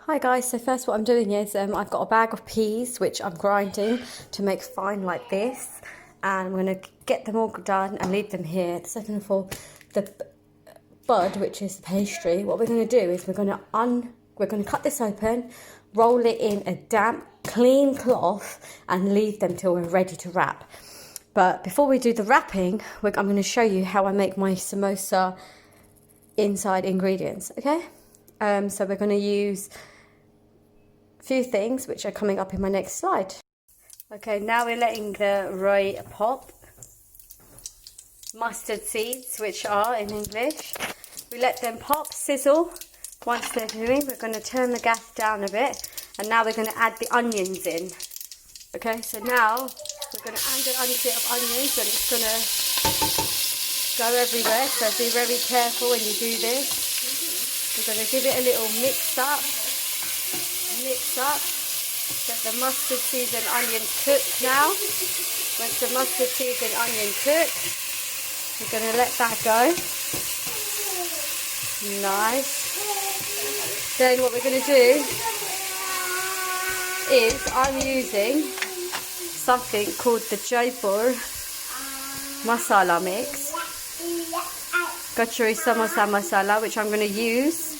Hi guys, so first what I'm doing is I've got a bag of peas which I'm grinding to make fine like this, and I'm going to get them all done and leave them here. Second of all, the bud, which is the pastry, what we're going to do is we're going to cut this open, roll it in a damp clean cloth and leave them till we're ready to wrap. But before we do the wrapping, I'm going to show you how I make my samosa inside ingredients, okay? So we're going to use a few things which are coming up in my next slide. Okay, now we're letting the rye pop. Mustard seeds, which are in English. We let them pop, sizzle. Once they're doing, we're going to turn the gas down a bit, and now we're going to add the onions in. Okay, so now we're going to add a bit of onions, and it's going to go everywhere, so be very careful when you do this. We're going to give it a little mix up, get the mustard seeds and onions cooked now. Once the mustard seeds and onion cook, we're going to let that go. Nice. Then what we're going to do is I'm using something called the Jaipur Masala mix. Kachori Samosa Masala, which I'm going to use.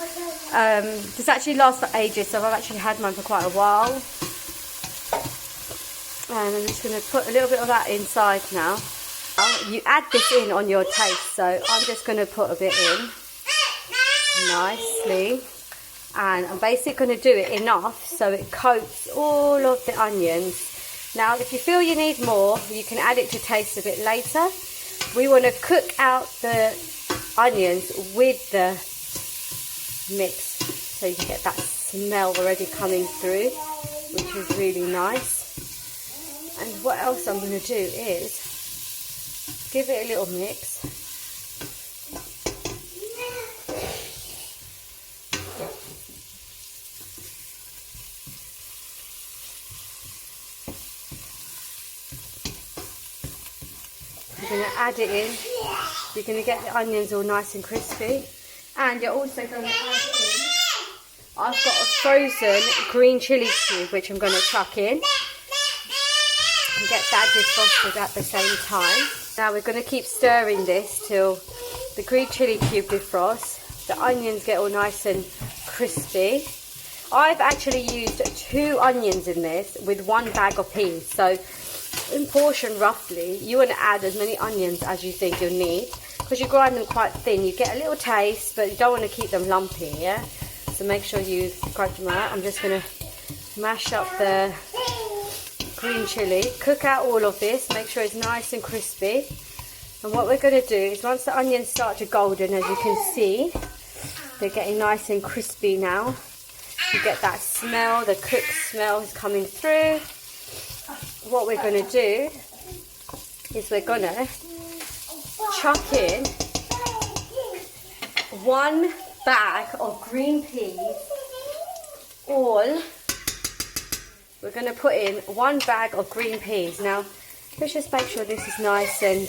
This actually lasts for ages, so I've actually had mine for quite a while. And I'm just going to put a little bit of that inside now. You add this in on your taste, so I'm just going to put a bit in nicely. And I'm basically going to do it enough so it coats all of the onions. Now, if you feel you need more, you can add it to taste a bit later. We want to cook out the onions with the mix, so you can get that smell already coming through, which is really nice. And what else I'm going to do is give it a little mix. You're going to add it in. You're going to get the onions all nice and crispy, and you're also going to add in, I've got a frozen green chilli cube which I'm going to chuck in and get that defrosted at the same time. Now we're going to keep stirring this till the green chilli cube defrosts, the onions get all nice and crispy. I've actually used 2 onions in this with 1 bag of peas, so in portion roughly you want to add as many onions as you think you'll need, because you grind them quite thin. You get a little taste, but you don't want to keep them lumpy, yeah? So make sure you grind them out. I'm just going to mash up the green chilli, cook out all of this, make sure it's nice and crispy. And what we're going to do is, once the onions start to golden, as you can see, they're getting nice and crispy now. You get that smell, the cooked smell is coming through. What we're going to do is we're going to chuck in 1 bag of green peas. We're going to put in 1 bag of green peas. Now let's just make sure this is nice and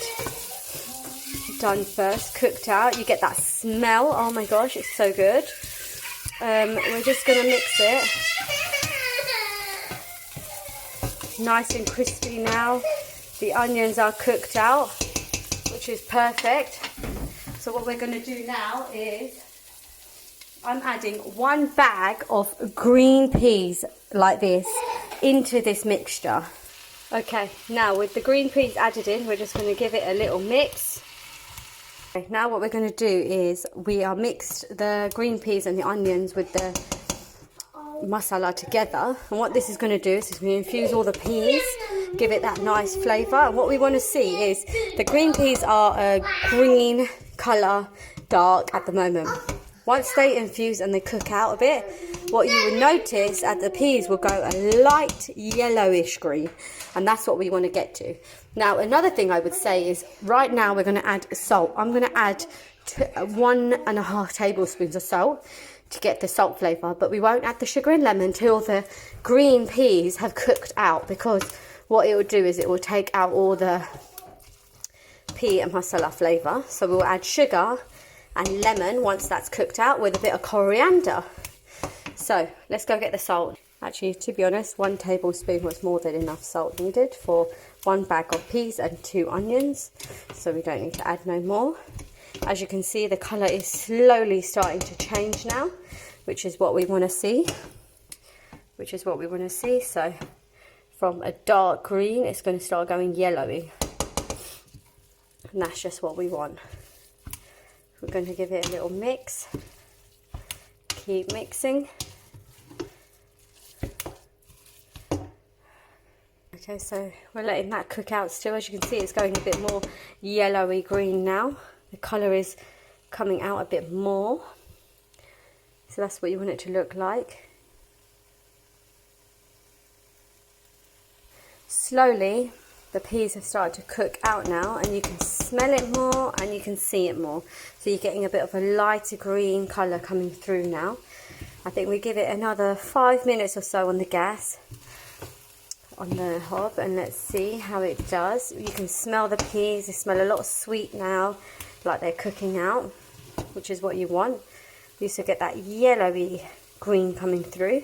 done first, cooked out. You get that smell, oh my gosh, it's so good. We're just going to mix it. Nice and crispy now. The onions are cooked out, which is perfect. So what we're going to do now is I'm adding 1 bag of green peas like this into this mixture. Okay, now with the green peas added in, we're just going to give it a little mix. Okay, now what we're going to do is we are mixed the green peas and the onions with the masala together, and what this is going to do is we infuse all the peas, give it that nice flavour. And what we want to see is the green peas are a green colour, dark at the moment. Once they infuse and they cook out a bit, what you will notice at the peas will go a light yellowish green, and that's what we want to get to. Now another thing I would say is, right now we're going to add salt. I'm going to add 1.5 tablespoons of salt to get the salt flavour, but we won't add the sugar and lemon till the green peas have cooked out, because what it will do is it will take out all the pea and masala flavour. So we'll add sugar and lemon once that's cooked out, with a bit of coriander. So let's go get the salt. Actually, to be honest, 1 tablespoon was more than enough salt needed for 1 bag of peas and 2 onions. So we don't need to add no more. As you can see, the colour is slowly starting to change now, which is what we want to see. So from a dark green, it's going to start going yellowy. And that's just what we want. We're going to give it a little mix. Keep mixing. Okay, so we're letting that cook out still. As you can see, it's going a bit more yellowy green now. The colour is coming out a bit more. So that's what you want it to look like. Slowly, the peas have started to cook out now, and you can smell it more and you can see it more. So you're getting a bit of a lighter green colour coming through now. I think we give it another 5 minutes or so on the gas, on the hob, and let's see how it does. You can smell the peas. They smell a lot sweet now, like they're cooking out, which is what you want. You also get that yellowy green coming through.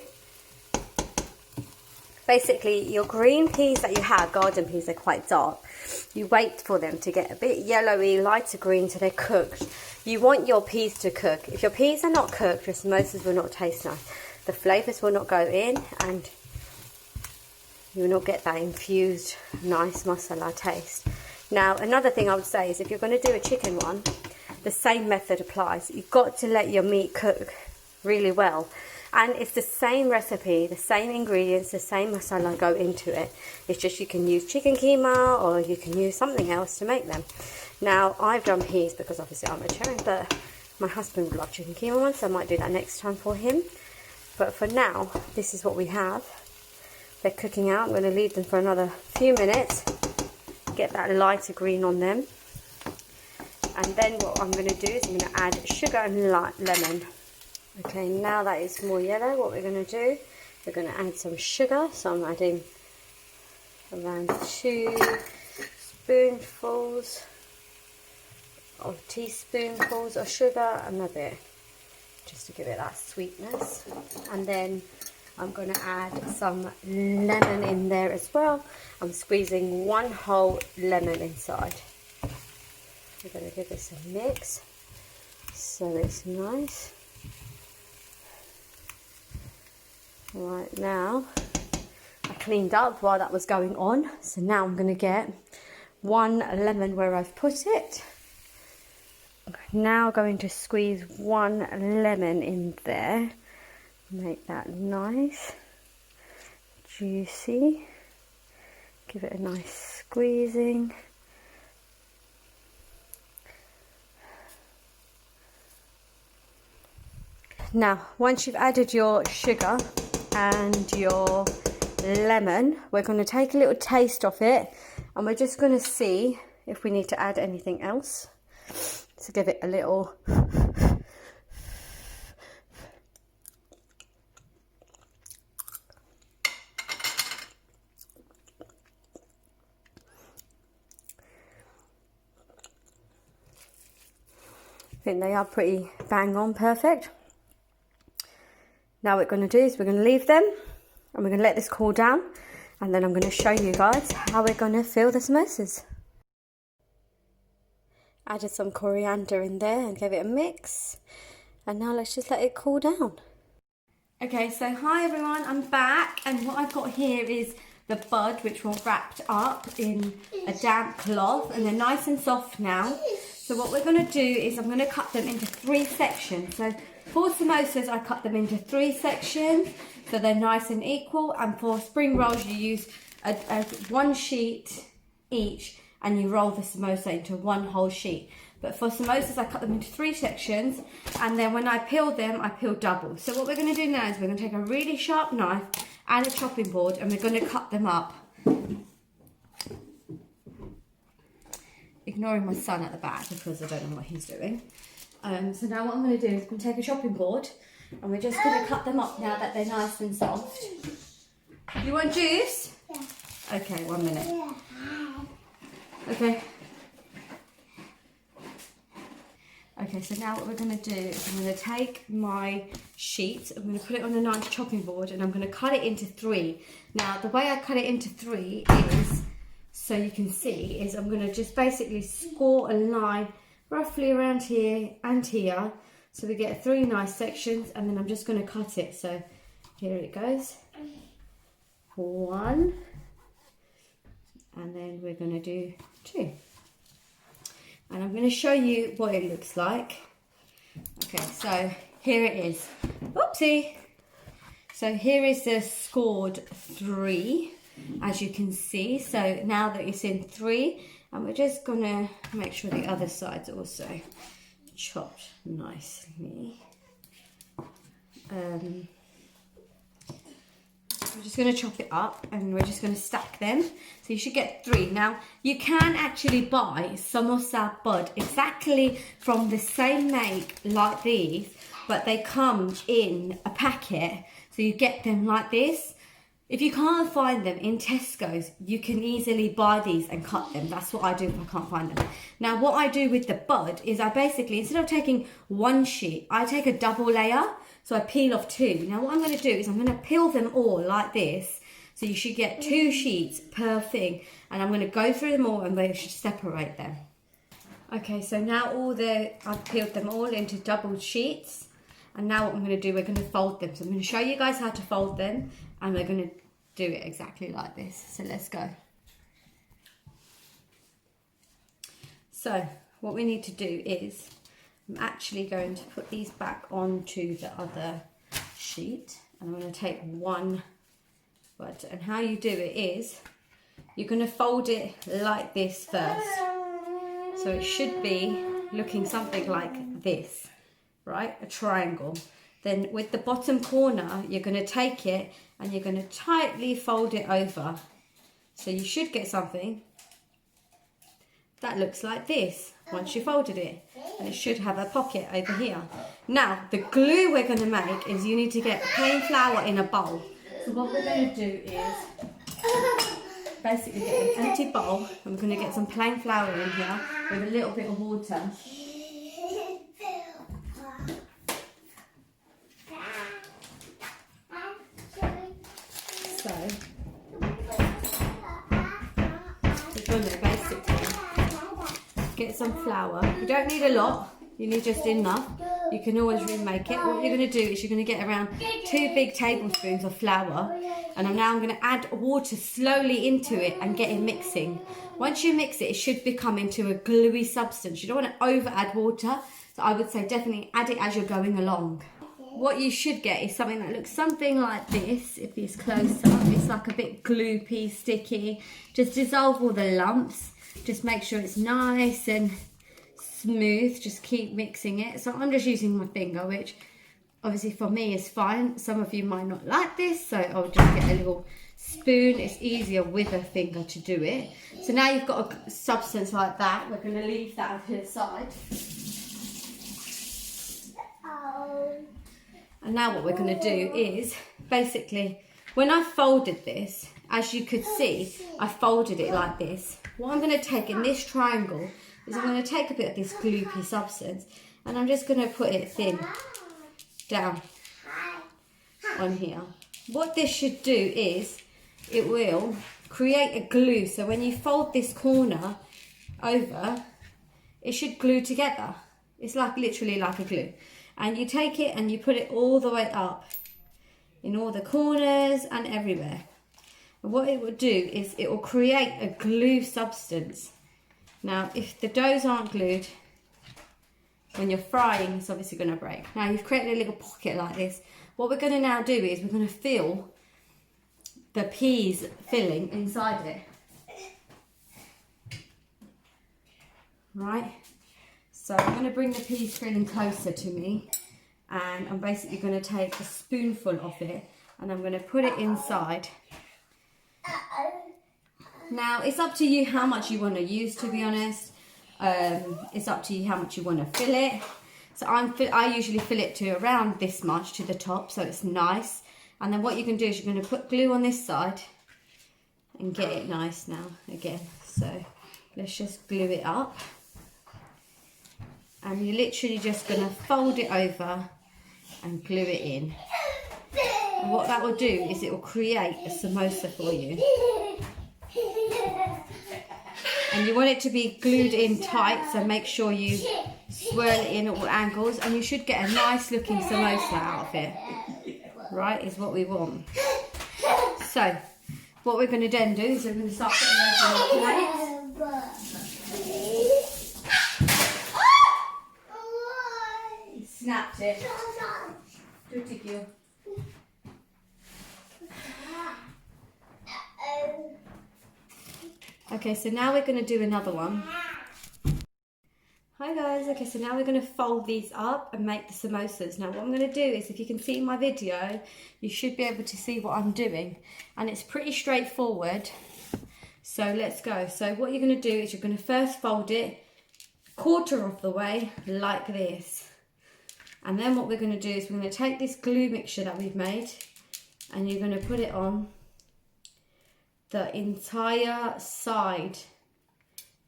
Basically, your green peas that you have, garden peas, they're quite dark. You wait for them to get a bit yellowy, lighter green, so they're cooked. You want your peas to cook. If your peas are not cooked, your samosas will not taste nice. The flavours will not go in, and you will not get that infused, nice masala taste. Now, another thing I would say is if you're going to do a chicken one, the same method applies. You've got to let your meat cook really well. And it's the same recipe, the same ingredients, the same masala go into it. It's just you can use chicken keema or you can use something else to make them. Now, I've done peas because obviously I'm vegetarian, but my husband would love chicken keema ones, so I might do that next time for him. But for now, this is what we have. They're cooking out. I'm going to leave them for another few minutes, get that lighter green on them. And then what I'm going to do is I'm going to add sugar and lemon. Okay, now that it's more yellow, what we're going to do, we're going to add some sugar. So I'm adding around 2 teaspoonfuls of sugar and a bit, just to give it that sweetness. And then I'm going to add some lemon in there as well. I'm squeezing 1 whole lemon inside. We're going to give this a mix so it's nice. Right, now I cleaned up while that was going on, so now I'm going to get 1 lemon where I've put it. Now going to squeeze 1 lemon in there, make that nice, juicy, give it a nice squeezing. Now, once you've added your sugar and your lemon, we're going to take a little taste of it, and we're just going to see if we need to add anything else to give it a little I think they are pretty bang on perfect. Now what we're going to do is we're going to leave them and we're going to let this cool down, and then I'm going to show you guys how we're going to fill the samosas. Added some coriander in there and gave it a mix, and now let's just let it cool down. Okay, so hi everyone, I'm back, and what I've got here is the bud, which were wrapped up in a damp cloth, and they're nice and soft now. So what we're going to do is I'm going to cut them into 3 sections. So for samosas, I cut them into 3 sections, so they're nice and equal. And for spring rolls, you use a 1 sheet each, and you roll the samosa into 1 whole sheet. But for samosas, I cut them into 3 sections, and then when I peel them, I peel double. So what we're going to do now is we're going to take a really sharp knife and a chopping board, and we're going to cut them up. Ignoring my son at the back because I don't know what he's doing. So now what I'm going to do is I'm going to take a chopping board, and we're just going to cut them up now that they're nice and soft. You want juice? Yeah. Okay, 1 minute. Yeah. Okay. Okay, so now what we're going to do is I'm going to take my sheet, I'm going to put it on a nice chopping board, and I'm going to cut it into 3. Now, the way I cut it into 3 is, so you can see, is I'm going to just basically score a line roughly around here and here, so we get 3 nice sections, and then I'm just going to cut it. So here it goes. 1, and then we're going to do 2. And I'm going to show you what it looks like. Okay, so here it is. Oopsie! So here is the scored 3, as you can see. So now that it's in 3, and we're just going to make sure the other side's also chopped nicely. We're just going to chop it up, and we're just going to stack them. So you should get 3. Now, you can actually buy samosa bud exactly from the same make like these, but they come in a packet. So you get them like this. If you can't find them in Tesco's, you can easily buy these and cut them. That's what I do if I can't find them. Now, what I do with the bud is I basically, instead of taking 1 sheet, I take a double layer. So I peel off 2. Now what I'm going to do is I'm going to peel them all like this. So you should get 2 sheets per thing. And I'm going to go through them all, and they should separate them. Okay, so now I've peeled them all into double sheets. And now what I'm going to do, we're going to fold them. So I'm going to show you guys how to fold them, and we're going to do it exactly like this. So let's go. So what we need to do is, I'm actually going to put these back onto the other sheet, and I'm going to take 1 bud. And how you do it is, you're going to fold it like this first. So it should be looking something like this, right? A triangle. Then with the bottom corner, you're going to take it and you're going to tightly fold it over. So you should get something that looks like this once you folded it, and it should have a pocket over here. Now the glue we're going to make is, you need to get plain flour in a bowl. So what we're going to do is basically get an empty bowl, and we're going to get some plain flour in here with a little bit of water. So we're going to basically get some flour. You don't need a lot, you need just enough. You can always remake it. What you're going to do is you're going to get around 2 big tablespoons of flour, and I'm going to add water slowly into it and get it mixing. Once you mix it, it should become into a gluey substance. You don't want to over add water, so I would say definitely add it as you're going along. What you should get is something that looks something like this. If it's close up, it's like a bit gloopy, sticky. Just dissolve all the lumps. Just make sure it's nice and smooth. Just keep mixing it. So I'm just using my finger, which obviously for me is fine. Some of you might not like this, so I'll just get a little spoon. It's easier with a finger to do it. So now you've got a substance like that. We're going to leave that to the side. And now what we're going to do is, basically, when I folded this, as you could see, I folded it like this. What I'm going to take in this triangle is I'm going to take a bit of this gloopy substance, and I'm just going to put it thin down on here. What this should do is, it will create a glue. So when you fold this corner over, it should glue together. It's like literally like a glue. And you take it and you put it all the way up in all the corners and everywhere. And what it will do is it will create a glue substance. Now, if the doughs aren't glued, when you're frying, it's obviously going to break. Now, you've created a little pocket like this. What we're going to now do is we're going to fill the peas filling inside it. Right? So I'm going to bring the peas filling closer to me, and I'm basically going to take a spoonful of it and I'm going to put it inside. Now it's up to you how much you want to use, to be honest. It's up to you how much you want to fill it. So I usually fill it to around this much to the top, so it's nice. And then what you can do is you're going to put glue on this side and get it nice now again. So let's just glue it up. And you're literally just going to fold it over and glue it in. And what that will do is it will create a samosa for you. And you want it to be glued in tight, so make sure you swirl it in at all angles, and you should get a nice looking samosa out of it. Right, is what we want. So, what we're going to then do is we're going to start putting those on our plates. He snapped it. Good to you. Okay, so now we're going to do another one. Hi guys, okay, so now we're going to fold these up and make the samosas. Now what I'm going to do is, if you can see my video, you should be able to see what I'm doing. And it's pretty straightforward. So let's go. So what you're going to do is you're going to first fold it quarter of the way like this. And then what we're going to do is we're going to take this glue mixture that we've made and you're going to put it on the entire side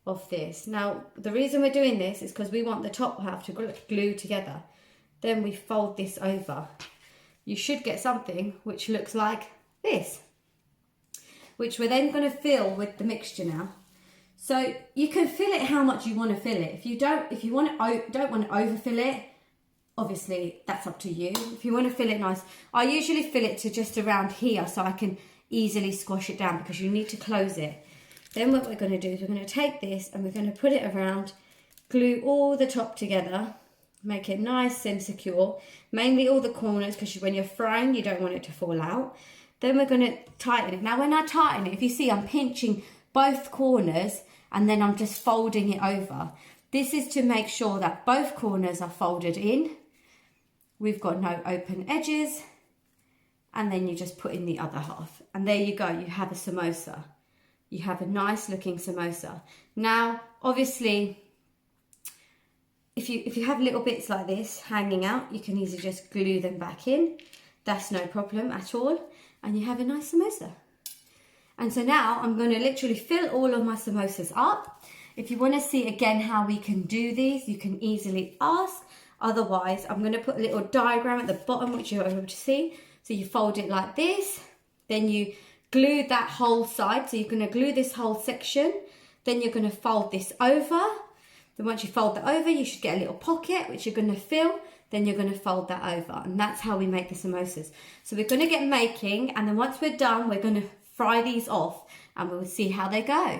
of this. Now the reason we're doing this is because we want the top half to glue together. Then we fold this over. You should get something which looks like this, which we're then going to fill with the mixture now. So you can fill it how much you want to fill it. If you don't want to overfill it, obviously that's up to you. If you want to fill it nice, I usually fill it to just around here so I can easily squash it down, because you need to close it. Then what we're going to do is we're going to take this and we're going to put it around, glue all the top together, make it nice and secure, mainly all the corners, because when you're frying you don't want it to fall out. Then we're going to tighten it. Now when I tighten it, if you see, I'm pinching both corners and then I'm just folding it over. This is to make sure that both corners are folded in. We've got no open edges. And then you just put in the other half. And there you go, you have a samosa. You have a nice looking samosa. Now, obviously, if you have little bits like this hanging out, you can easily just glue them back in. That's no problem at all. And you have a nice samosa. And so now I'm going to literally fill all of my samosas up. If you want to see again how we can do these, you can easily ask. Otherwise, I'm going to put a little diagram at the bottom, which you're able to see. So you fold it like this, then you glue that whole side. So you're going to glue this whole section. Then you're going to fold this over. Then once you fold that over, you should get a little pocket, which you're going to fill. Then you're going to fold that over. And that's how we make the samosas. So we're going to get making. And then once we're done, we're going to fry these off. And we'll see how they go.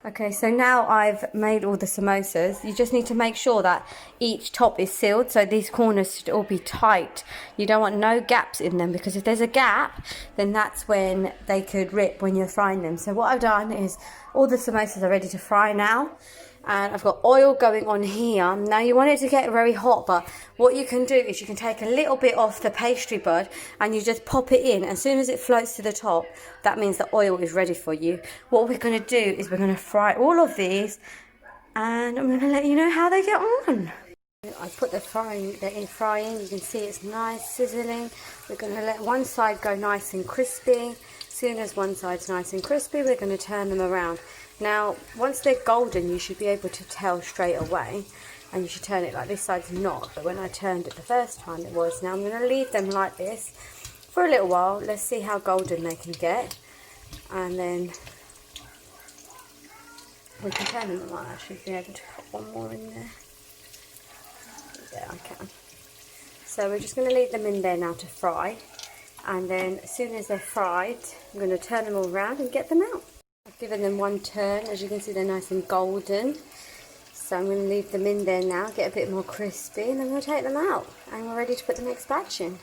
Okay, so now I've made all the samosas. You just need to make sure that each top is sealed, so these corners should all be tight. You don't want no gaps in them, because if there's a gap, then that's when they could rip when you're frying them. So what I've done is all the samosas are ready to fry now. And I've got oil going on here. Now you want it to get very hot, but what you can do is you can take a little bit off the pastry board and you just pop it in. As soon as it floats to the top, that means the oil is ready for you. What we're going to do is we're going to fry all of these, and I'm going to let you know how they get on. I put the in frying. You can see it's nice sizzling. We're going to let one side go nice and crispy. As soon as one side's nice and crispy, we're going to turn them around. Now, once they're golden, you should be able to tell straight away, and you should turn it like this side's not, but when I turned it the first time it was. Now I'm going to leave them like this for a little while. Let's see how golden they can get, and then we can turn them. I might actually be able to put one more in there. Yeah, I can. So we're just going to leave them in there now to fry, and then as soon as they're fried, I'm going to turn them all around and get them out. I've given them one turn. As you can see, they're nice and golden. So I'm going to leave them in there now, get a bit more crispy, and then we'll take them out. And we're ready to put the next batch in.